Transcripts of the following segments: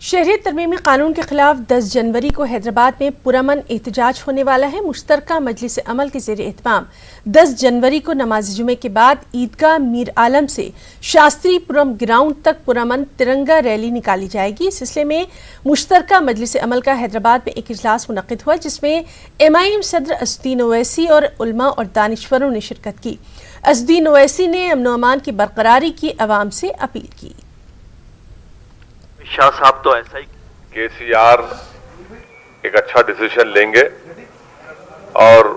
शहरी तरमीमी कानून के खिलाफ 10 जनवरी को हैदराबाद में पुरअमन एहतजाज होने वाला है। मुश्तरका मजलिस अमल के ज़ेर एहतमाम 10 जनवरी को नमाज जुमे के बाद ईदगाह मीर आलम से शास्त्रीपुरम ग्राउंड तक पुरअमन तिरंगा रैली निकाली जाएगी। इस सिलसिले में मुश्तरका मजलिस अमल का हैदराबाद में एक इजलास मुनक्किद हुआ, जिसमें MIM सदर असदुद्दीन ओवैसी और उलमा और दानिश्वरों ने शिरकत की। असदुद्दीन ओवैसी ने अमन व अमान की बरकरारी की अवाम से अपील की। शाह साहब तो ऐसा ही KCR एक अच्छा डिसीजन लेंगे और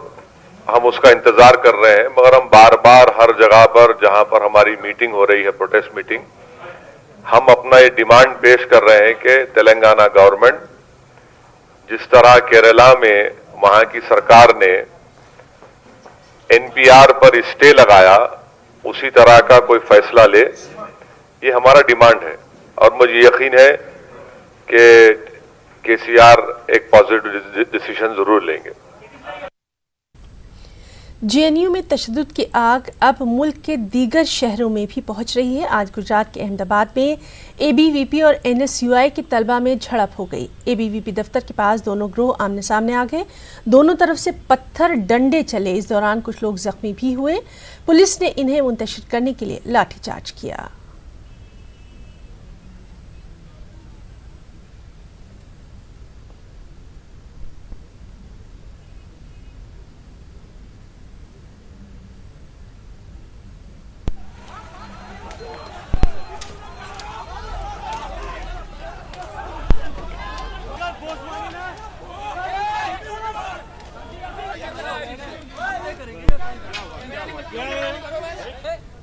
हम उसका इंतजार कर रहे हैं, मगर हम बार बार हर जगह पर जहां पर हमारी मीटिंग हो रही है, प्रोटेस्ट मीटिंग, हम अपना ये डिमांड पेश कर रहे हैं कि तेलंगाना गवर्नमेंट जिस तरह केरला में वहां की सरकार ने NPR पर स्टे लगाया, उसी तरह का कोई फैसला ले। ये हमारा डिमांड है और मुझे यकीन है कि KCR एक पॉजिटिव डिसीजन जरूर लेंगे। JNU में तशद्दुद की आग अब मुल्क के दीगर शहरों में भी पहुंच रही है। आज गुजरात के अहमदाबाद में ABVP और NSUI के तलबा में झड़प हो गई। ABVP दफ्तर के पास दोनों ग्रोह आमने सामने आ गए, दोनों तरफ से पत्थर डंडे चले। इस दौरान कुछ लोग जख्मी भी हुए। पुलिस ने इन्हें मुंतशिर करने के लिए लाठीचार्ज किया।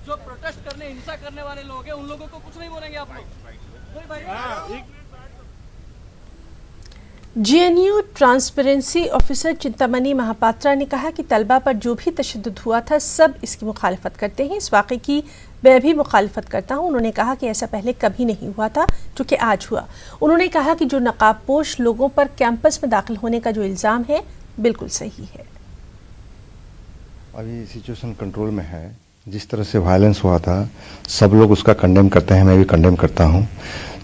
जो प्रोटेस्ट करने, हिंसा करने वाले लोग हैं, उन लोगों को कुछ नहीं बोलेंगे आप लोग। JNU transparency officer Chintamani Mahapatra ने कहा कि तलबा पर जो भी तशद्दुद हुआ था, सब इसकी मुखालफत करते हैं। इस वाक़े की मैं भी मुखालफत करता हूं। उन्होंने कहा कि ऐसा पहले कभी नहीं हुआ था, जो कि आज हुआ। उन्होंने कहा कि जो नकाबपोश लोगों पर कैंपस में दाखिल होने का जो इल्ज़ाम है, बिल्कुल सही है। अभी सिचुएशन कंट्रोल में है। जिस तरह से वायलेंस हुआ था, सब लोग उसका कंडेम करते हैं, मैं भी कंडेम करता हूं।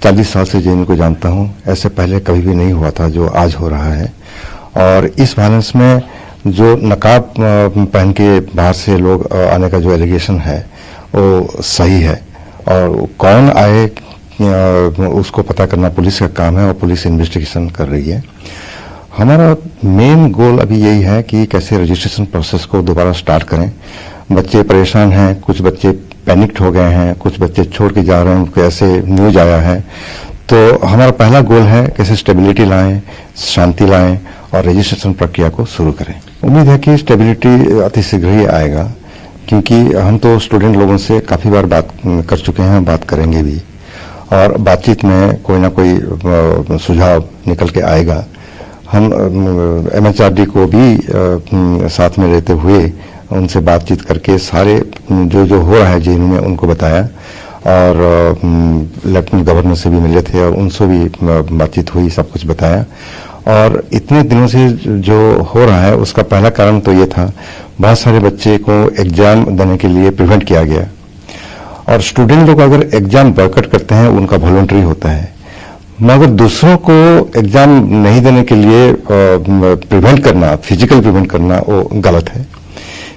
40 साल से JNU को जानता हूं, ऐसे पहले कभी भी नहीं हुआ था जो आज हो रहा है। और इस वायलेंस में जो नकाब पहन के बाहर से लोग आने का जो एलिगेशन है, वो सही है। और कौन आए उसको पता करना पुलिस का काम है और पुलिस इन्वेस्टिगेशन कर रही है। हमारा मेन गोल अभी यही है कि कैसे रजिस्ट्रेशन प्रोसेस को दोबारा स्टार्ट करें। बच्चे परेशान हैं, कुछ बच्चे पैनिक्ड हो गए हैं, कुछ बच्चे छोड़ के जा रहे हैं, उनको ऐसे न्यूज आया है। तो हमारा पहला गोल है कैसे स्टेबिलिटी लाएं, शांति लाएं और रजिस्ट्रेशन प्रक्रिया को शुरू करें। उम्मीद है कि स्टेबिलिटी अतिशीघ्र ही आएगा, क्योंकि हम तो स्टूडेंट लोगों से काफी बार बात कर चुके हैं, बात करेंगे भी, और बातचीत में कोई ना कोई सुझाव निकल के आएगा। हम MHRD को भी साथ में रहते हुए उनसे बातचीत करके सारे जो हो रहा है JNU में उनको बताया, और लेफ्टिनेंट गवर्नर से भी मिले थे और उनसे भी बातचीत हुई, सब कुछ बताया। और इतने दिनों से जो हो रहा है उसका पहला कारण तो ये था, बहुत सारे बच्चे को एग्जाम देने के लिए प्रिवेंट किया गया। और स्टूडेंट लोग अगर एग्जाम बॉयकॉट करते हैं, उनका वॉलंटरी होता है, मगर दूसरों को एग्जाम नहीं देने के लिए प्रिवेंट करना, फिजिकल प्रिवेंट करना, वो गलत है।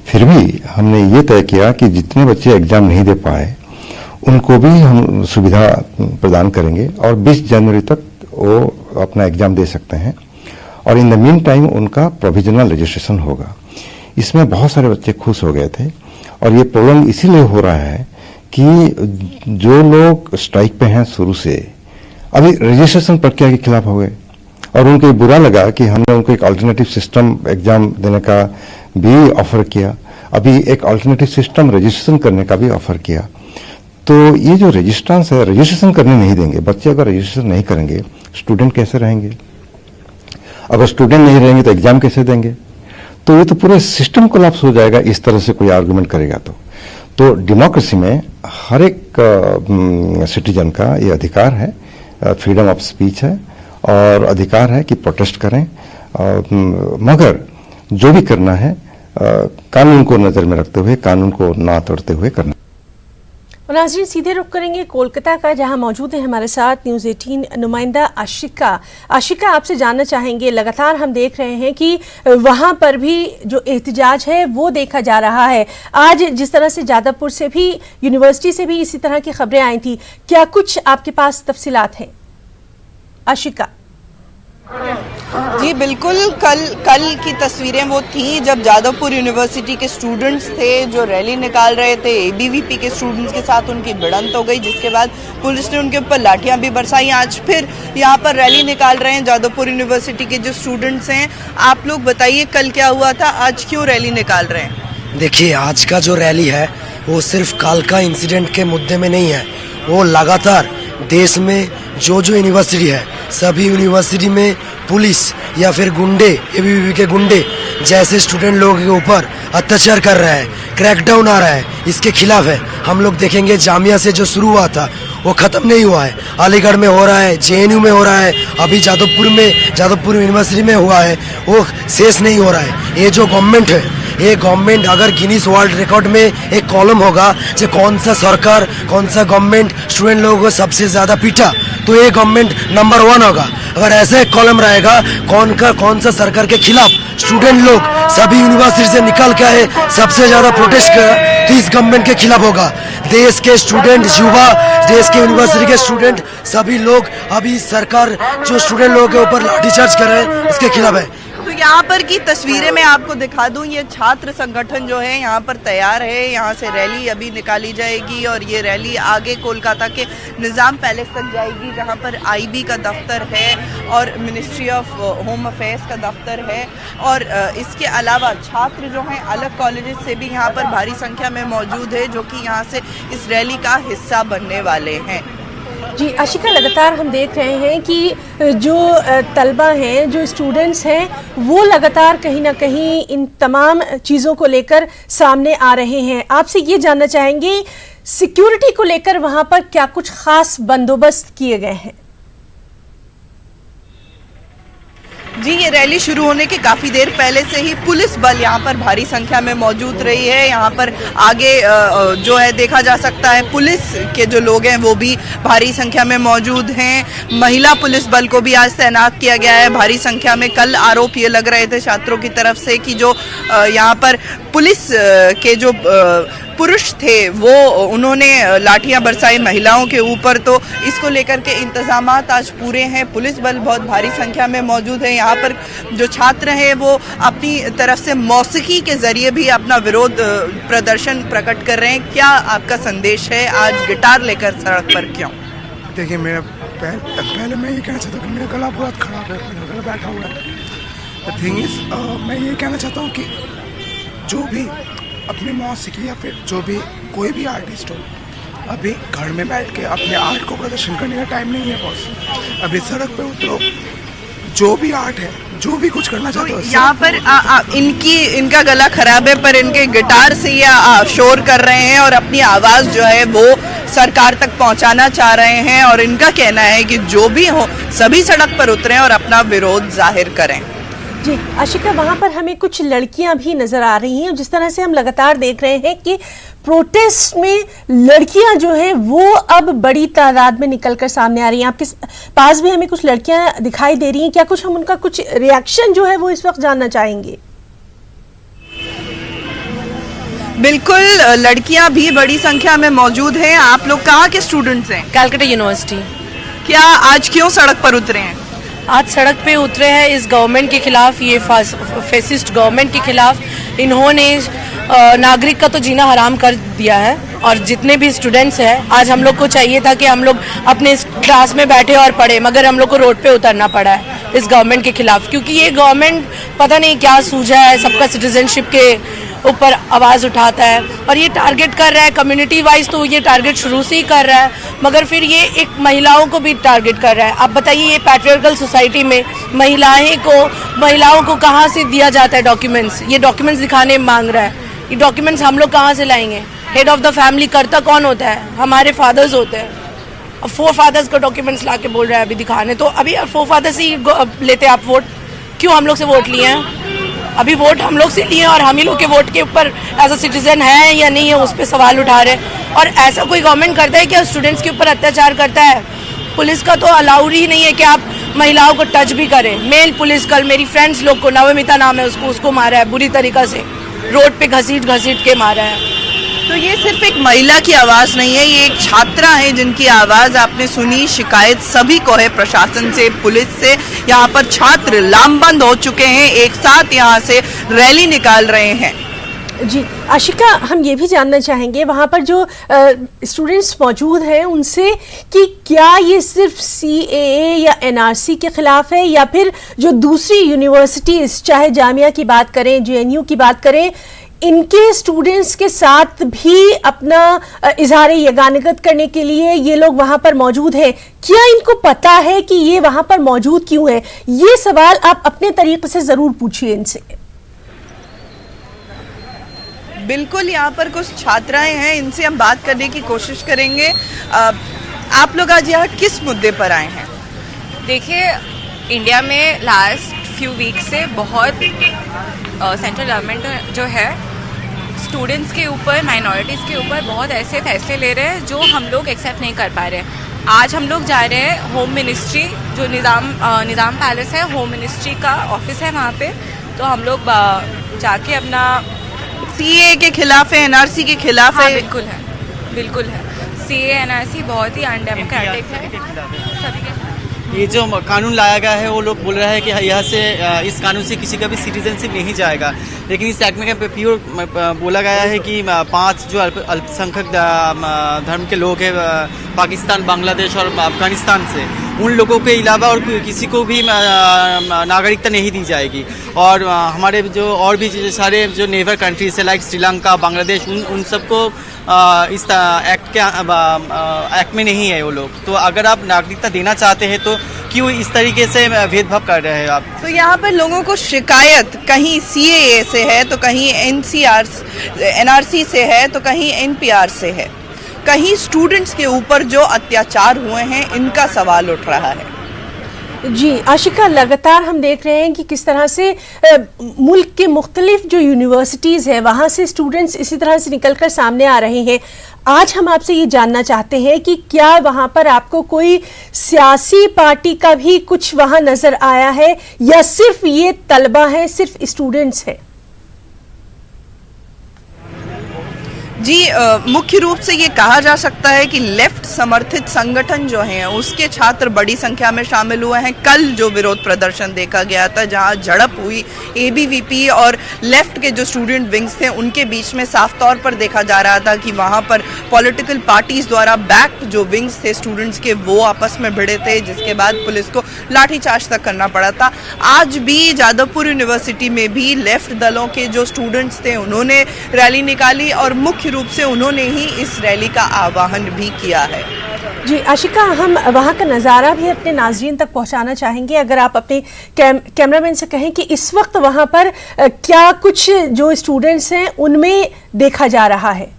फिर भी हमने ये तय किया कि जितने बच्चे एग्जाम नहीं दे पाए उनको भी हम सुविधा प्रदान करेंगे और 20 जनवरी तक वो अपना एग्जाम दे सकते हैं। और इन द मीन टाइम उनका प्रोविजनल रजिस्ट्रेशन होगा। इसमें बहुत सारे बच्चे खुश हो गए थे। और ये प्रॉब्लम इसीलिए हो रहा है कि जो लोग स्ट्राइक पे हैं शुरू से, अभी रजिस्ट्रेशन प्रक्रिया के खिलाफ हो गए और उनको बुरा लगा कि हमने उनको एक अल्टरनेटिव सिस्टम एग्जाम देने का भी ऑफर किया। अभी एक अल्टरनेटिव सिस्टम रजिस्ट्रेशन करने का भी ऑफर किया। तो ये जो रजिस्ट्रांस है, रजिस्ट्रेशन करने नहीं देंगे। बच्चे अगर रजिस्ट्रेशन नहीं करेंगे, स्टूडेंट कैसे रहेंगे? अगर स्टूडेंट नहीं रहेंगे तो एग्जाम कैसे देंगे? तो ये तो पूरे सिस्टम कोलैप्स हो जाएगा इस तरह से कोई आर्गुमेंट करेगा। तो डेमोक्रेसी में हर एक सिटीजन का ये अधिकार है, फ्रीडम ऑफ स्पीच है और अधिकार है कि प्रोटेस्ट करें, मगर जो भी करना है कानून को नजर में रखते हुए, कानून को ना तोड़ते हुए करना। और नाज़रीन सीधे रुख करेंगे कोलकाता का, जहां मौजूद है हमारे साथ न्यूज़ 18 नुमाइंदा आशिका। आशिका, आपसे जानना चाहेंगे, लगातार हम देख रहे हैं कि वहां पर भी जो एहतजाज है वो देखा जा रहा है। आज जिस तरह से जादवपुर से भी, यूनिवर्सिटी से भी इसी तरह की खबरें आई थी, क्या कुछ आपके पास तफसीलात हैं? आशिका जी बिल्कुल, कल की तस्वीरें वो थी जब जादवपुर यूनिवर्सिटी के स्टूडेंट्स थे जो रैली निकाल रहे थे। एबीवीपी के स्टूडेंट्स के साथ उनकी भिड़ंत हो गई, जिसके बाद पुलिस ने उनके ऊपर लाठियां भी बरसाई। आज फिर यहाँ पर रैली निकाल रहे हैं जादवपुर यूनिवर्सिटी के जो स्टूडेंट्स हैं। आप लोग बताइए कल क्या हुआ था, आज क्यों रैली निकाल रहे हैं? देखिए, आज का जो रैली है वो सिर्फ कल का इंसिडेंट के मुद्दे में नहीं है, वो लगातार देश में जो यूनिवर्सिटी है, सभी यूनिवर्सिटी में पुलिस या फिर गुंडे, एबीवीपी के गुंडे जैसे स्टूडेंट लोगों के ऊपर अत्याचार कर रहा है, क्रैकडाउन आ रहा है, इसके खिलाफ है। हम लोग देखेंगे जामिया से जो शुरू हुआ था वो खत्म नहीं हुआ है, अलीगढ़ में हो रहा है, जेएनयू में हो रहा है, अभी जादवपुर यूनिवर्सिटी में हुआ है, वो शेष नहीं हो रहा है। ये जो गवर्नमेंट है, ये गवर्नमेंट अगर गिनीज वर्ल्ड रिकॉर्ड में एक कॉलम होगा जो कौन सा सरकार, कौन सा गवर्नमेंट स्टूडेंट लोगों को सबसे ज्यादा पीटा, तो ये गवर्नमेंट नंबर 1 होगा। अगर ऐसे एक कॉलम रहेगा कौन सा सरकार के खिलाफ स्टूडेंट लोग सभी यूनिवर्सिटी से निकल के आए, सबसे ज्यादा प्रोटेस्ट कर, तो इस गवर्नमेंट के खिलाफ होगा। देश के स्टूडेंट, युवा, देश के यूनिवर्सिटी के स्टूडेंट, सभी लोग अभी सरकार जो स्टूडेंट लोगों के ऊपर लाठीचार्ज कर रहे हैं इसके खिलाफ है। तो यहाँ पर की तस्वीरें मैं आपको दिखा दूं, ये छात्र संगठन जो है यहाँ पर तैयार है। यहाँ से रैली अभी निकाली जाएगी और ये रैली आगे कोलकाता के निज़ाम पैलेस तक जाएगी, जहाँ पर आईबी का दफ्तर है और मिनिस्ट्री ऑफ होम अफेयर्स का दफ्तर है। और इसके अलावा छात्र जो हैं अलग कॉलेजेस से भी यहाँ पर भारी संख्या में मौजूद है, जो कि यहाँ से इस रैली का हिस्सा बनने वाले हैं। जी आशिका, लगातार हम देख रहे हैं कि जो तलबा हैं, जो स्टूडेंट्स हैं, वो लगातार कहीं ना कहीं इन तमाम चीज़ों को लेकर सामने आ रहे हैं। आपसे ये जानना चाहेंगे, सिक्योरिटी को लेकर वहाँ पर क्या कुछ खास बंदोबस्त किए गए हैं? जी, ये रैली शुरू होने के काफ़ी देर पहले से ही पुलिस बल यहाँ पर भारी संख्या में मौजूद रही है। यहाँ पर आगे जो है देखा जा सकता है पुलिस के जो लोग हैं वो भी भारी संख्या में मौजूद हैं। महिला पुलिस बल को भी आज तैनात किया गया है भारी संख्या में। कल आरोप ये लग रहे थे छात्रों की तरफ से कि जो यहाँ पर पुलिस के जो पुरुष थे वो उन्होंने लाठियां बरसाई महिलाओं के ऊपर, तो इसको लेकर के इंतजामात आज पूरे हैं। पुलिस बल बहुत भारी संख्या में मौजूद है। यहाँ पर जो छात्र हैं वो अपनी तरफ से मौसीकी के जरिए भी अपना विरोध प्रदर्शन प्रकट कर रहे हैं। क्या आपका संदेश है आज गिटार लेकर सड़क पर क्यों? देखिए, मेरा पहले मैं ये कहना चाहता हूँ कि मेरा गला बहुत ख़राब है, मेरा गला बैठा हुआ है। द थिंग इज, मैं ये कहना चाहता हूँ कि जो भी अपनी मौसीकी या फिर जो भी कोई भी आर्टिस्ट हो, अभी घर में बैठ के अपने आर्ट को प्रदर्शन करने का टाइम नहीं है बॉस। अभी सड़क पे उतरो, जो भी आर्ट है, जो भी कुछ करना चाहते हो। यहाँ पर इनका गला खराब है पर इनके गिटार से ये शोर कर रहे हैं और अपनी आवाज़ जो है वो सरकार तक पहुँचाना चाह रहे हैं। और इनका कहना है कि जो भी हो सभी सड़क पर उतरें और अपना विरोध जाहिर करें। जी आशिका, वहाँ पर हमें कुछ लड़कियां भी नज़र आ रही हैं। जिस तरह से हम लगातार देख रहे हैं कि प्रोटेस्ट में लड़कियां जो हैं वो अब बड़ी तादाद में निकलकर सामने आ रही हैं। आपके पास भी हमें कुछ लड़कियां दिखाई दे रही हैं, क्या कुछ हम उनका कुछ रिएक्शन जो है वो इस वक्त जानना चाहेंगे? बिल्कुल, लड़कियां भी बड़ी संख्या में मौजूद हैं। आप लोग कहाँ के स्टूडेंट्स हैं? कलकत्ता यूनिवर्सिटी। क्या आज क्यों सड़क पर उतरे हैं? आज सड़क पे उतरे हैं इस गवर्नमेंट के खिलाफ, ये फैसिस्ट गवर्नमेंट के खिलाफ। इन्होंने नागरिक का तो जीना हराम कर दिया है। और जितने भी स्टूडेंट्स हैं, आज हम लोग को चाहिए था कि हम लोग अपने क्लास में बैठे और पढ़े, मगर हम लोग को रोड पे उतरना पड़ा है इस गवर्नमेंट के खिलाफ, क्योंकि ये गवर्नमेंट पता नहीं क्या सूझा है, सबका सिटीजनशिप के ऊपर आवाज़ उठाता है और ये टारगेट कर रहा है कम्युनिटी वाइज। तो ये टारगेट शुरू से ही कर रहा है, मगर फिर ये एक महिलाओं को भी टारगेट कर रहा है। आप बताइए, ये पैट्रियार्कल सोसाइटी में महिलाओं को कहाँ से दिया जाता है डॉक्यूमेंट्स? ये डॉक्यूमेंट्स दिखाने मांग रहा है। ये डॉक्यूमेंट्स हम लोग कहाँ से लाएंगे? हेड ऑफ द फैमिली करता कौन होता है? हमारे फादर्स होते हैं। अब 4 फादर्स को डॉक्यूमेंट्स ला के बोल रहा है अभी दिखाने। तो अभी 4 फादर्स ही लेते आप वोट, क्यों हम लोग से वोट लिए हैं? अभी वोट हम लोग से लिए और हम ही लोग के वोट के ऊपर एज अ सिटीजन है या नहीं है उस पर सवाल उठा रहे हैं। और ऐसा कोई गवर्नमेंट करता है कि स्टूडेंट्स के ऊपर अत्याचार करता है? पुलिस का तो अलाउड ही नहीं है कि आप महिलाओं को टच भी करें। मेल पुलिस कल मेरी फ्रेंड्स लोग को, नवमिता नाम है उसको मारा है बुरी तरीक़ा से, रोड पे घसीट के मारा है। तो ये सिर्फ एक महिला की आवाज नहीं है, ये एक छात्रा है जिनकी आवाज आपने सुनी। शिकायत सभी को है, प्रशासन से, पुलिस से। यहाँ पर छात्र लामबंद हो चुके हैं, एक साथ यहाँ से रैली निकाल रहे हैं। जी आशिका, हम ये भी जानना चाहेंगे वहाँ पर जो स्टूडेंट्स मौजूद हैं उनसे कि क्या ये सिर्फ CAA या NRC के खिलाफ है या फिर जो दूसरी यूनिवर्सिटीज़, चाहे जामिया की बात करें, JNU की बात करें, इनके स्टूडेंट्स के साथ भी अपना इजहार यगानगत करने के लिए ये लोग वहाँ पर मौजूद हैं? क्या इनको पता है कि ये वहाँ पर मौजूद क्यों है? ये सवाल आप अपने तरीके से ज़रूर पूछिए इनसे। बिल्कुल, यहाँ पर कुछ छात्राएं हैं, इनसे हम बात करने की कोशिश करेंगे। आप लोग आज यहाँ किस मुद्दे पर आए हैं? देखिए, इंडिया में लास्ट फ्यू वीक से बहुत सेंट्रल गवर्नमेंट जो है स्टूडेंट्स के ऊपर, माइनॉरिटीज़ के ऊपर बहुत ऐसे फैसले ले रहे हैं जो हम लोग एक्सेप्ट नहीं कर पा रहे हैं। आज हम लोग जा रहे हैं होम मिनिस्ट्री, जो निज़ाम पैलेस है, होम मिनिस्ट्री का ऑफिस है वहाँ पे। तो हम लोग जाके अपना CAA के खिलाफ है, NRC के खिलाफ है? बिल्कुल है। CAA NRC बहुत ही अनडेमोक्रेटिक है सभी के। ये जो कानून लाया गया है वो लोग बोल रहे हैं कि यहाँ से इस कानून से किसी का भी सिटीजनशिप नहीं जाएगा, लेकिन इस एक्ट में प्योर बोला गया है कि 5 जो अल्पसंख्यक धर्म के लोग हैं पाकिस्तान, बांग्लादेश और अफगानिस्तान से, उन लोगों के अलावा और किसी को भी नागरिकता नहीं दी जाएगी। और हमारे जो और भी सारे जो नेबर कंट्रीज है लाइक श्रीलंका, बांग्लादेश, उन सबको इस एक्ट में नहीं है वो लोग। तो अगर आप नागरिकता देना चाहते हैं तो क्यों इस तरीके से भेदभाव कर रहे हैं आप? तो यहाँ पर लोगों को शिकायत कहीं CAA से है, तो कहीं NRC से है, तो कहीं NPR से है। कहीं स्टूडेंट्स के ऊपर जो अत्याचार हुए हैं इनका सवाल उठ रहा है। जी आशिका, लगातार हम देख रहे हैं कि किस तरह से मुल्क के मुख्तलिफ जो यूनिवर्सिटीज़ हैं वहाँ से स्टूडेंट्स इसी तरह से निकलकर सामने आ रहे हैं। आज हम आपसे ये जानना चाहते हैं कि क्या वहाँ पर आपको कोई सियासी पार्टी का भी कुछ वहाँ नज़र आया है या सिर्फ ये तलबा हैं, सिर्फ स्टूडेंट्स हैं? जी, मुख्य रूप से ये कहा जा सकता है कि लेफ्ट समर्थित संगठन जो हैं उसके छात्र बड़ी संख्या में शामिल हुए हैं। कल जो विरोध प्रदर्शन देखा गया था, जहां झड़प हुई ABVP और लेफ्ट के जो स्टूडेंट विंग्स थे उनके बीच में, साफ तौर पर देखा जा रहा था कि वहां पर पॉलिटिकल पार्टीज द्वारा बैक्ड जो विंग्स थे स्टूडेंट्स के, वो आपस में भिड़े थे, जिसके बाद पुलिस को लाठीचार्ज तक करना पड़ा था। आज भी जादवपुर यूनिवर्सिटी में भी लेफ्ट दलों के जो स्टूडेंट्स थे उन्होंने रैली निकाली और मुख्य रूप से उन्होंने ही इस रैली का आह्वान भी किया है। जी आशिका, हम वहाँ का नज़ारा भी अपने नाज़रीन तक पहुँचाना चाहेंगे। अगर आप अपने कैमरामैन से कहें कि इस वक्त वहाँ पर क्या कुछ जो स्टूडेंट्स हैं उनमें देखा जा रहा है?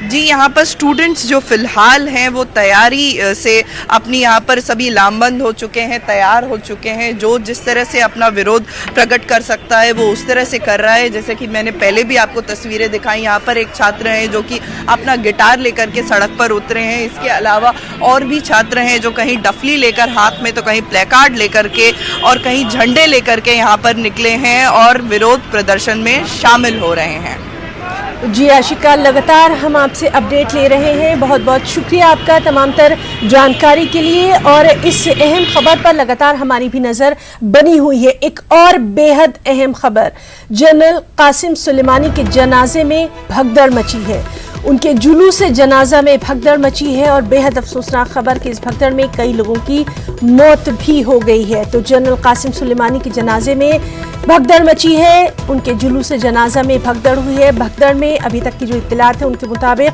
जी, यहाँ पर स्टूडेंट्स जो फिलहाल हैं वो तैयारी से अपनी यहाँ पर सभी लामबंद हो चुके हैं, तैयार हो चुके हैं। जो जिस तरह से अपना विरोध प्रकट कर सकता है वो उस तरह से कर रहा है। जैसे कि मैंने पहले भी आपको तस्वीरें दिखाई, यहाँ पर एक छात्र हैं जो कि अपना गिटार लेकर के सड़क पर उतरे हैं। इसके अलावा और भी छात्र हैं जो कहीं डफली लेकर हाथ में, तो कहीं प्लेकार्ड लेकर के और कहीं झंडे लेकर के यहाँ पर निकले हैं और विरोध प्रदर्शन में शामिल हो रहे हैं। जी आशिका, लगातार हम आपसे अपडेट ले रहे हैं। बहुत बहुत शुक्रिया आपका तमाम तर जानकारी के लिए। और इस अहम खबर पर लगातार हमारी भी नज़र बनी हुई है। एक और बेहद अहम खबर, जनरल कासिम सुलेमानी के जनाजे में भगदड़ मची है। उनके जुलूस जनाजा में भगदड़ मची है और बेहद अफसोसनाक खबर कि इस भगदड़ में कई लोगों की मौत भी हो गई है। तो जनरल कासिम सुलेमानी के जनाजे में भगदड़ मची है, उनके जुलूस जनाजा में भगदड़ हुई है। भगदड़ में अभी तक की जो इत्तलात है उनके मुताबिक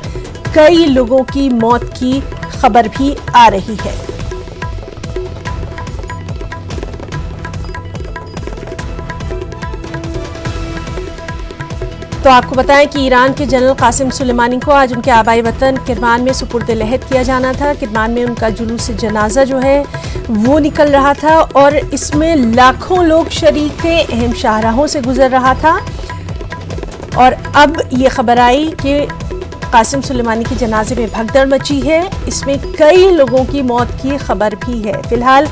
कई लोगों की मौत की खबर भी आ रही है। तो आपको बताएं कि ईरान के जनरल कासिम सुलेमानी को आज उनके आबाई वतन किरमान में सुपुर्द लहद किया जाना था। किरमान में उनका जुलूस जनाजा जो है वो निकल रहा था और इसमें लाखों लोग शरीक थे, अहम शाहराहों से गुजर रहा था। और अब ये खबर आई कि कासिम सुलेमानी के जनाजे में भगदड़ मची है, इसमें कई लोगों की मौत की खबर भी है। फिलहाल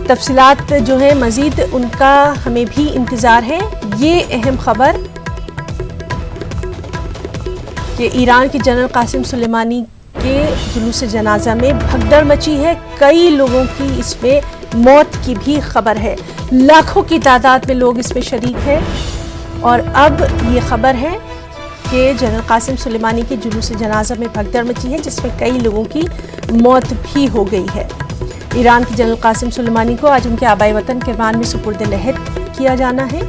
तफसीलात जो है मजीद उनका हमें भी इंतज़ार है। ये अहम खबर कि ईरान के जनरल कासिम सुलेमानी के जुलूस जनाजा में भगदड़ मची है, कई लोगों की इसमें मौत की भी खबर है, लाखों की तादाद में लोग इसमें शरीक हैं। और अब ये खबर है कि जनरल कासिम सुलेमानी के जुलूस जनाजा में भगदड़ मची है, जिसमें कई लोगों की मौत भी हो गई है। ईरान के जनरल कासिम सुलेमानी को आज उनके आबाई वतन किरमान में सुपुर्द लहद किया जाना है,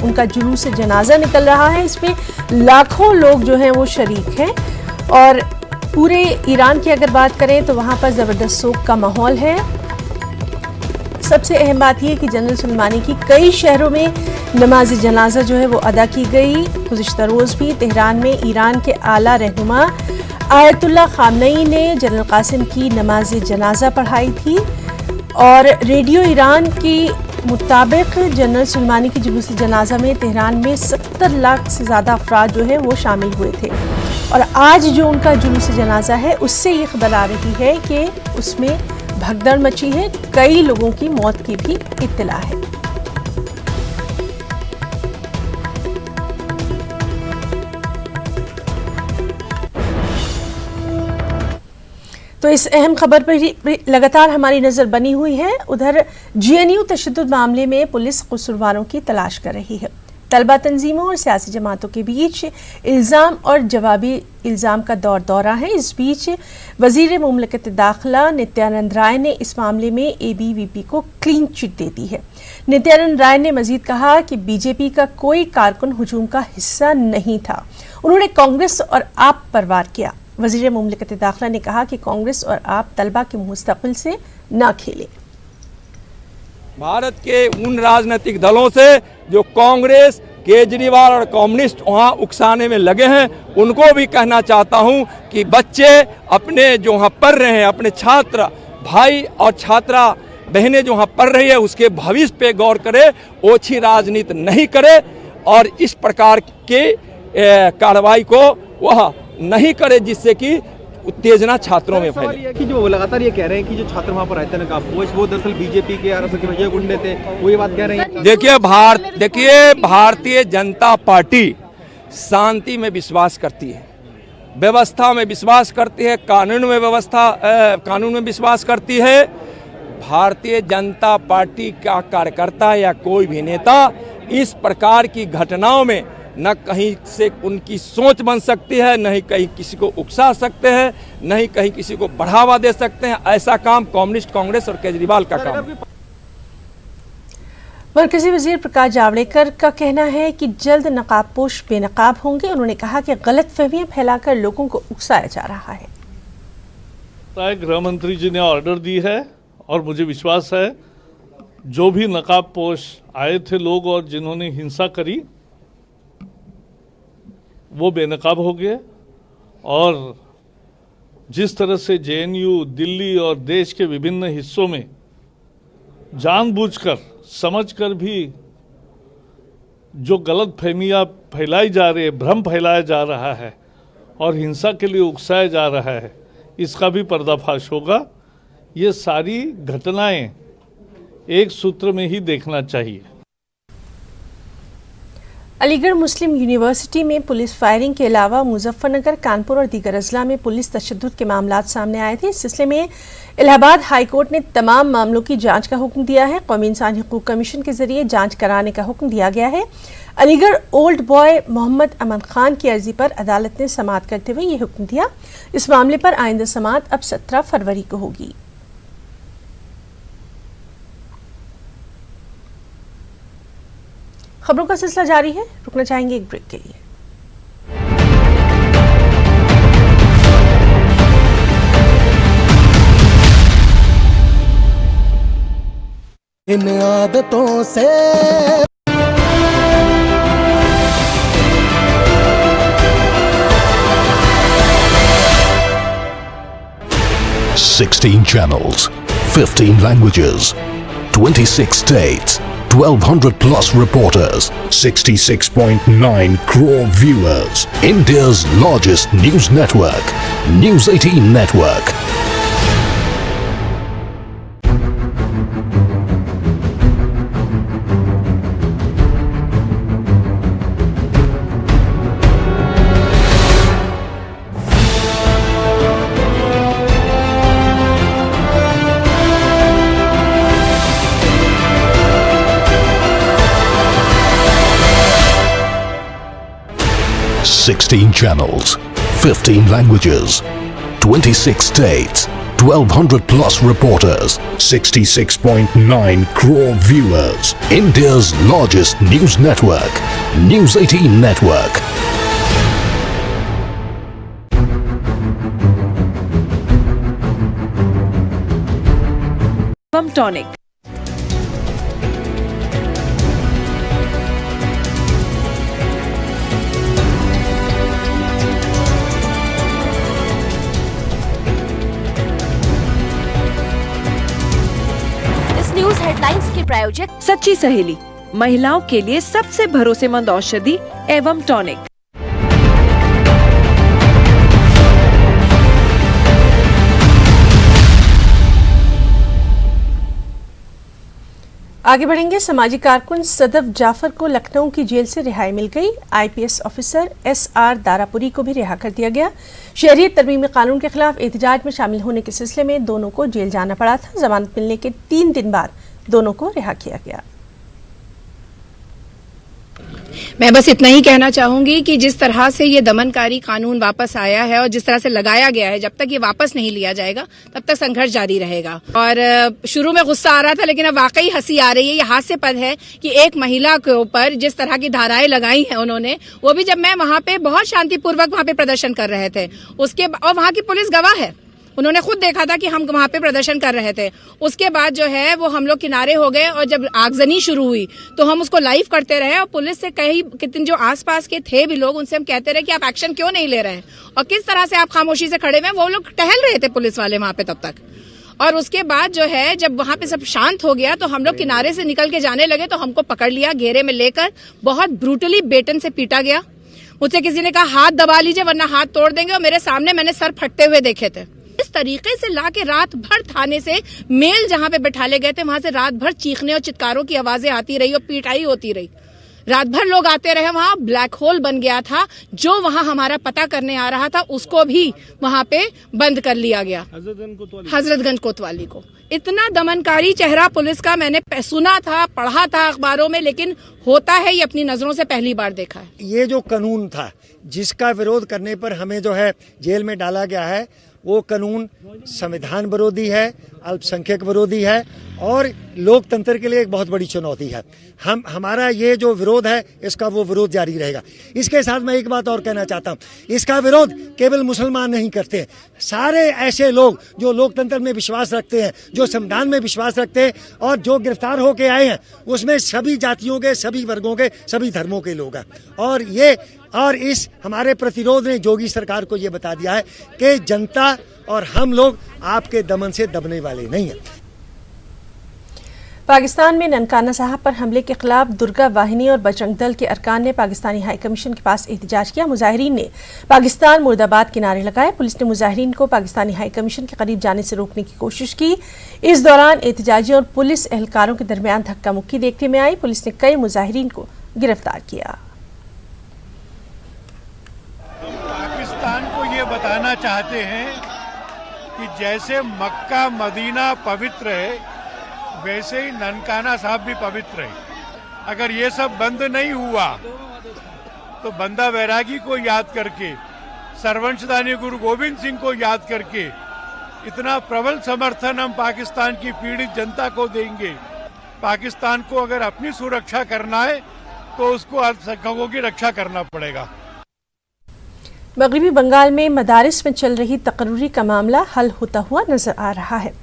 उनका जुलूस जनाजा निकल रहा है, इसमें लाखों लोग जो हैं वो शरीक हैं। और पूरे ईरान की अगर बात करें तो वहाँ पर ज़बरदस्त शोक का माहौल है। सबसे अहम बात यह कि जनरल सुलेमानी की कई शहरों में नमाज जनाजा जो है वो अदा की गई। गुज़िश्ता रोज़ भी तेहरान में ईरान के आला रहनुमा आयतुल्लाह खामनेई ने जनरल कासिम की नमाज जनाजा पढ़ाई थी। और रेडियो ईरान की मुताबिक जनरल सुलेमानी की जुलूस जनाजा में तेहरान में 70 लाख से ज़्यादा अफराद जो है वो शामिल हुए थे। और आज जो उनका जुलूस जनाजा है उससे ये खबर आ रही है कि उसमें भगदड़ मची है, कई लोगों की मौत की भी इत्तला है। तो इस अहम खबर पर ही लगातार हमारी नज़र बनी हुई है। उधर जेएनयू तशद्दुद मामले में पुलिस कसूरवारों की तलाश कर रही है। तलबा तंजीमों और सियासी जमातों के बीच इल्ज़ाम और जवाबी इल्ज़ाम का दौरा है। इस बीच वज़ीर मुमलिकत दाखिला नित्यानंद राय ने इस मामले में एबीवीपी को क्लीन चिट दे दी है। नित्यानंद राय ने मजीद कहा कि बीजेपी का कोई कारकुन हुजूम का हिस्सा नहीं था, उन्होंने कांग्रेस और आप पर वार किया। वज़ीर मुमलिकत दाखिला ने कहा कि कांग्रेस और आप तलबा के मुस्तक़बिल से ना खेलें। भारत के उन राजनीतिक दलों से जो कांग्रेस, केजरीवाल और कम्युनिस्ट वहाँ उकसाने में लगे हैं, उनको भी कहना चाहता हूँ कि बच्चे अपने जो वहाँ पढ़ रहे हैं, अपने छात्र भाई और छात्रा बहनें जो वहाँ पढ़ रही है उसके भविष्य पे गौर करे, ओछी राजनीति नहीं करे और इस प्रकार के कार्रवाई को वह नहीं करे जिससे कि उत्तेजना छात्रों में फैले। कि जो लगातार ये कह रहे हैं कि जो छात्र वहाँ पर आए थे नकाबपोश वो दरअसल बीजेपी के आरएसएस के भैया गुंडे थे, वो ये बात कह रहे हैं। देखिए भारतीय जनता पार्टी शांति में विश्वास करती है, व्यवस्था में विश्वास करती है, कानून में विश्वास करती है। भारतीय जनता पार्टी का कार्यकर्ता या कोई भी नेता इस प्रकार की घटनाओं में न कहीं से उनकी सोच बन सकती है, न ही कहीं किसी को उकसा सकते हैं, न ही कहीं किसी को बढ़ावा दे सकते हैं। ऐसा काम कम्युनिस्ट, कांग्रेस और केजरीवाल का काम है। मरकजी वजीर प्रकाश जावड़ेकर का कहना है कि जल्द नकाबपोश बेनकाब होंगे। उन्होंने कहा कि गलत फहमियां फैलाकर लोगों को उकसाया जा रहा है। गृह मंत्री जी ने ऑर्डर दी है और मुझे विश्वास है जो भी नकाबपोश आए थे लोग और जिन्होंने हिंसा करी वो बेनकाब हो गए। और जिस तरह से जेएनयू, दिल्ली और देश के विभिन्न हिस्सों में जानबूझकर, समझकर भी जो गलत फहमियाँ फैलाई जा रही है, भ्रम फैलाया जा रहा है और हिंसा के लिए उकसाया जा रहा है, इसका भी पर्दाफाश होगा। ये सारी घटनाएं एक सूत्र में ही देखना चाहिए। अलीगढ़ मुस्लिम यूनिवर्सिटी में पुलिस फायरिंग के अलावा मुजफ्फरनगर, कानपुर और दीगर अजला में पुलिस तशद्दुद के मामलात सामने आए थे। इस सिलसिले में इलाहाबाद हाई कोर्ट ने तमाम मामलों की जांच का हुक्म दिया है। कौमी इंसानी हकूक कमीशन के जरिए जांच कराने का हुक्म दिया गया है। अलीगढ़ ओल्ड बॉय मोहम्मद अमन खान की अर्जी पर अदालत ने समाअत करते हुए ये हुक्म दिया। इस मामले पर आइंदा समाअत अब 17 फरवरी को होगी। खबरों का सिलसिला जारी है, रुकना चाहेंगे एक ब्रेक के लिए। इन आदतों से 16 channels, 15 languages, 26 states, 1200 plus reporters, 66.9 crore viewers. India's largest news network, News 18 Network. Sixteen channels, 15 languages, 26 states, 1200 plus reporters, 66.9 crore viewers. India's largest news network, News 18 Network. Tonic news headlines के प्रायोजक सच्ची सहेली, महिलाओं के लिए सबसे भरोसेमंद औषधि एवं टॉनिक। आगे बढ़ेंगे। समाजी कारकुन सदफ जाफर को लखनऊ की जेल से रिहाई मिल गई। आईपीएस ऑफिसर एसआर दारापुरी को भी रिहा कर दिया गया। शहरियत तरमीमी कानून के खिलाफ एहतजाज में शामिल होने के सिलसिले में दोनों को जेल जाना पड़ा था। जमानत मिलने के 3 दिन बाद दोनों को रिहा किया गया। मैं बस इतना ही कहना चाहूंगी कि जिस तरह से ये दमनकारी कानून वापस आया है और जिस तरह से लगाया गया है, जब तक ये वापस नहीं लिया जाएगा तब तक संघर्ष जारी रहेगा। और शुरू में गुस्सा आ रहा था, लेकिन अब वाकई हंसी आ रही है। ये हास्यपद है कि एक महिला के ऊपर जिस तरह की धाराएं लगाई हैं उन्होंने, वो भी जब मैं वहां पे बहुत शांतिपूर्वक वहां पे प्रदर्शन कर रहे थे, और वहां की पुलिस गवाह है, उन्होंने खुद देखा था कि हम वहां पे प्रदर्शन कर रहे थे। उसके बाद जो है वो हम लोग किनारे हो गए और जब आगजनी शुरू हुई तो हम उसको लाइव करते रहे और पुलिस से कितने जो आसपास के थे भी लोग, उनसे हम कहते रहे कि आप एक्शन क्यों नहीं ले रहे हैं और किस तरह से आप खामोशी से खड़े हुए। वो लोग टहल रहे थे पुलिस वाले वहां पे तब तक। और उसके बाद जो है जब वहां पे सब शांत हो गया तो हम लोग किनारे से निकल के जाने लगे तो हमको पकड़ लिया, घेरे में लेकर बहुत ब्रूटली बेटन से पीटा गया। मुझसे किसी ने कहा हाथ दबा लीजिए वरना हाथ तोड़ देंगे, और मेरे सामने मैंने सर फटते हुए देखे थे। इस तरीके से लाके रात भर थाने से मेल जहां पे बैठाले गए थे वहां से रात भर चीखने और चित्कारों की आवाजें आती रही और पीटाई होती रही। रात भर लोग आते रहे, वहां ब्लैक होल बन गया था। जो वहां हमारा पता करने आ रहा था उसको भी वहां पे बंद कर लिया गया, हजरतगंज कोतवाली को। इतना दमनकारी चेहरा पुलिस का मैंने सुना था, पढ़ा था अखबारों में, लेकिन होता है ये अपनी नजरों से पहली बार देखा है। ये जो कानून था जिसका विरोध करने पर हमें जो है जेल में डाला गया है, वो कानून संविधान विरोधी है, अल्पसंख्यक विरोधी है और लोकतंत्र के लिए एक बहुत बड़ी चुनौती है। हमारा ये जो विरोध है इसका वो विरोध जारी रहेगा। इसके साथ मैं एक बात और कहना चाहता हूँ, इसका विरोध केवल मुसलमान नहीं करते, सारे ऐसे लोग जो लोकतंत्र में विश्वास रखते हैं, जो संविधान में विश्वास रखते हैं और जो गिरफ्तार होके आए हैं उसमें सभी जातियों के, सभी वर्गों के, सभी धर्मों के लोग हैं। और इस हमारे प्रतिरोध ने योगी सरकार को ये बता दिया है कि जनता और हम लोग आपके दमन से दबने वाले नहीं हैं। पाकिस्तान में ननकाना साहब पर हमले के खिलाफ दुर्गा वाहिनी और बजरंग दल के अरकान ने पाकिस्तानी हाई कमीशन के पास एहतजाज किया। मुजाहिरीन ने पाकिस्तान मुर्दाबाद के नारे लगाए। पुलिस ने मुजाहिरीन को पाकिस्तानी हाई कमीशन के करीब जाने से रोकने की कोशिश की। इस दौरान एहतजाजियों और पुलिस एहलकारों के दरमियान धक्का मुक्की देखने में आई। पुलिस ने कई मुजाहिरीन को गिरफ्तार किया। पाकिस्तान को ये बताना चाहते हैं कि जैसे मक्का मदीना पवित्र है वैसे ही ननकाना साहब भी पवित्र है। अगर ये सब बंद नहीं हुआ तो बंदा बैरागी को याद करके, सर्वंशदानी गुरु गोविंद सिंह को याद करके इतना प्रबल समर्थन हम पाकिस्तान की पीड़ित जनता को देंगे। पाकिस्तान को अगर अपनी सुरक्षा करना है तो उसको अल्पसंख्यकों की रक्षा करना पड़ेगा। मगरबी बंगाल में मदारिस में चल रही तकर्री का मामला हल होता हुआ नजर आ रहा है।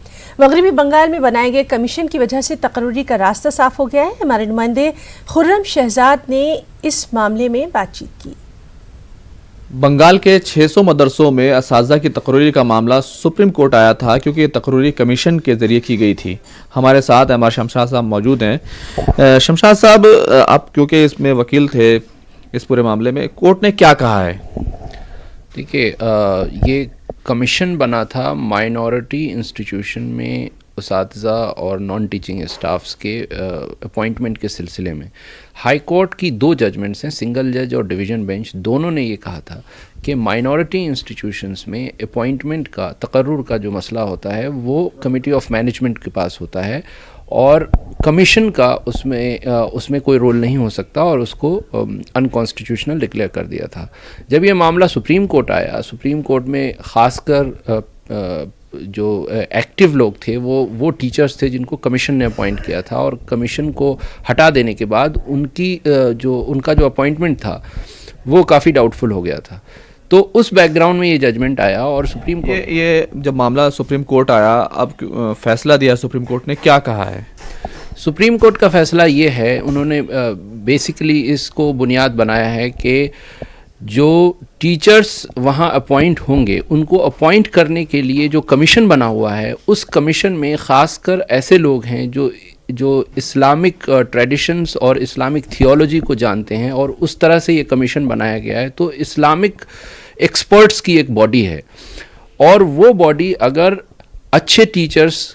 मगरबी बंगाल में बनाए गए कमीशन की वजह से तकर्री का रास्ता साफ हो गया है। हमारे नुमाइंदे खुर्रम शहजाद ने इस मामले में बातचीत की। बंगाल के 600 मदरसों में असातिज़ा की तकरीर का मामला सुप्रीम कोर्ट आया था, क्योंकि ये तकरीर कमीशन के ज़रिए की गई थी। हमारे साथ हमारे शमशाद साहब मौजूद हैं। शमशाद साहब, आप क्योंकि इसमें वकील थे इस पूरे मामले में, कोर्ट ने क्या कहा है? देखिए, ये कमीशन बना था माइनॉरिटी इंस्टीट्यूशन में असातिज़ा और नॉन टीचिंग स्टाफ्स के अपॉइंटमेंट के सिलसिले में। हाई कोर्ट की 2 जजमेंट्स हैं, सिंगल जज और डिवीज़न बेंच, दोनों ने ये कहा था कि माइनॉरिटी इंस्टीट्यूशंस में अपॉइंटमेंट का, तकर्रुर का जो मसला होता है वो कमेटी ऑफ मैनेजमेंट के पास होता है और कमीशन का उसमें कोई रोल नहीं हो सकता, और उसको अनकॉन्स्टिट्यूशनल डिक्लेयर कर दिया था। जब ये मामला सुप्रीम कोर्ट आया, सुप्रीम कोर्ट में ख़ासकर जो एक्टिव लोग थे वो टीचर्स थे जिनको कमीशन ने अपॉइंट किया था, और कमीशन को हटा देने के बाद उनका जो अपॉइंटमेंट था वो काफ़ी डाउटफुल हो गया था। तो उस बैकग्राउंड में ये जजमेंट आया और सुप्रीम कोर्ट ये जब मामला सुप्रीम कोर्ट आया, अब फैसला दिया सुप्रीम कोर्ट ने, क्या कहा है? सुप्रीम कोर्ट का फैसला ये है, उन्होंने बेसिकली इसको बुनियाद बनाया है कि जो टीचर्स वहाँ अपॉइंट होंगे उनको अपॉइंट करने के लिए जो कमीशन बना हुआ है, उस कमीशन में ख़ासकर ऐसे लोग हैं जो इस्लामिक ट्रेडिशंस और इस्लामिक थियोलॉजी को जानते हैं, और उस तरह से ये कमीशन बनाया गया है। तो इस्लामिक एक्सपर्ट्स की एक बॉडी है, और वो बॉडी अगर अच्छे टीचर्स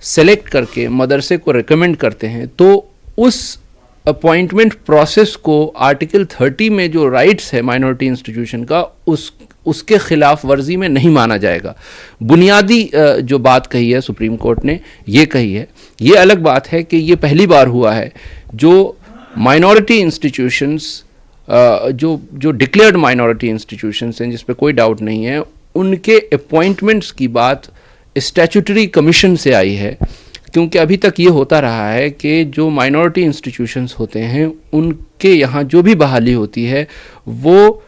सेलेक्ट करके मदरसे को रिकमेंड करते हैं तो उस अपॉइंटमेंट प्रोसेस को आर्टिकल 30 में जो राइट्स है माइनॉरिटी इंस्टीट्यूशन का, उसके खिलाफ वर्जी में नहीं माना जाएगा। बुनियादी जो बात कही है सुप्रीम कोर्ट ने ये कही है। ये अलग बात है कि ये पहली बार हुआ है जो माइनॉरिटी इंस्टीट्यूशंस, जो डिक्लेयर्ड माइनॉरिटी इंस्टीट्यूशंस हैं, जिस पे कोई डाउट नहीं है, उनके अपॉइंटमेंट्स की बात स्टैट्यूटरी कमीशन से आई है। क्योंकि अभी तक ये होता रहा है कि जो माइनॉरिटी इंस्टीट्यूशंस होते हैं उनके यहाँ जो भी बहाली होती है वो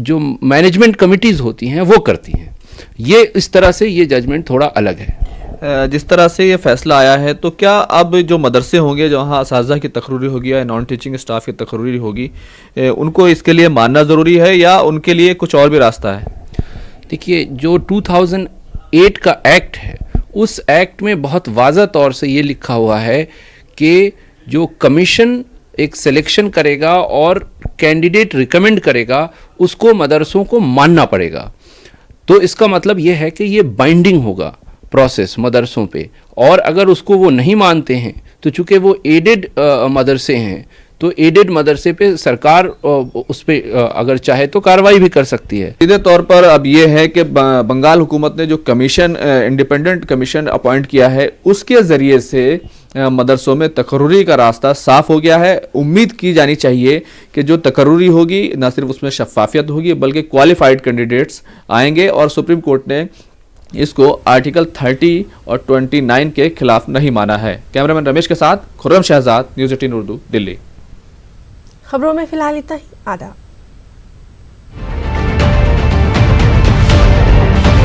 जो मैनेजमेंट कमिटीज़ होती हैं वो करती हैं। ये इस तरह से ये जजमेंट थोड़ा अलग है। जिस तरह से ये फैसला आया है, तो क्या अब जो मदरसे होंगे जहाँ असातिज़ा की तकरीर होगी या नॉन टीचिंग स्टाफ की तकरीर होगी, उनको इसके लिए मानना ज़रूरी है या उनके लिए कुछ और भी रास्ता है? देखिए, जो 2008 का एक्ट है, उस एक्ट में बहुत वाज़ा तौर से ये लिखा हुआ है कि जो कमीशन एक सिलेक्शन करेगा और कैंडिडेट रिकमेंड करेगा, उसको मदरसों को मानना पड़ेगा। तो इसका मतलब ये है कि ये बाइंडिंग होगा प्रोसेस मदरसों पे, और अगर उसको वो नहीं मानते हैं तो चूँकि वो एडेड मदरसे हैं, तो एडेड मदरसे पे सरकार उस पर अगर चाहे तो कार्रवाई भी कर सकती है। सीधे तौर पर अब ये है कि बंगाल हुकूमत ने जो कमीशन, इंडिपेंडेंट कमीशन अपॉइंट किया है, उसके ज़रिए से मदरसों में तकर्रुरी का रास्ता साफ हो गया है। उम्मीद की जानी चाहिए कि जो तकर्रुरी होगी न सिर्फ उसमें शफाफियत होगी बल्कि क्वालिफाइड कैंडिडेट्स आएंगे, और सुप्रीम कोर्ट ने इसको आर्टिकल 30 और 29 के खिलाफ नहीं माना है। कैमरामैन रमेश के साथ खुर्रम शहजाद, न्यूज़ 18 उर्दू, दिल्ली। खबरों में फिलहाल इतना ही। आदाब।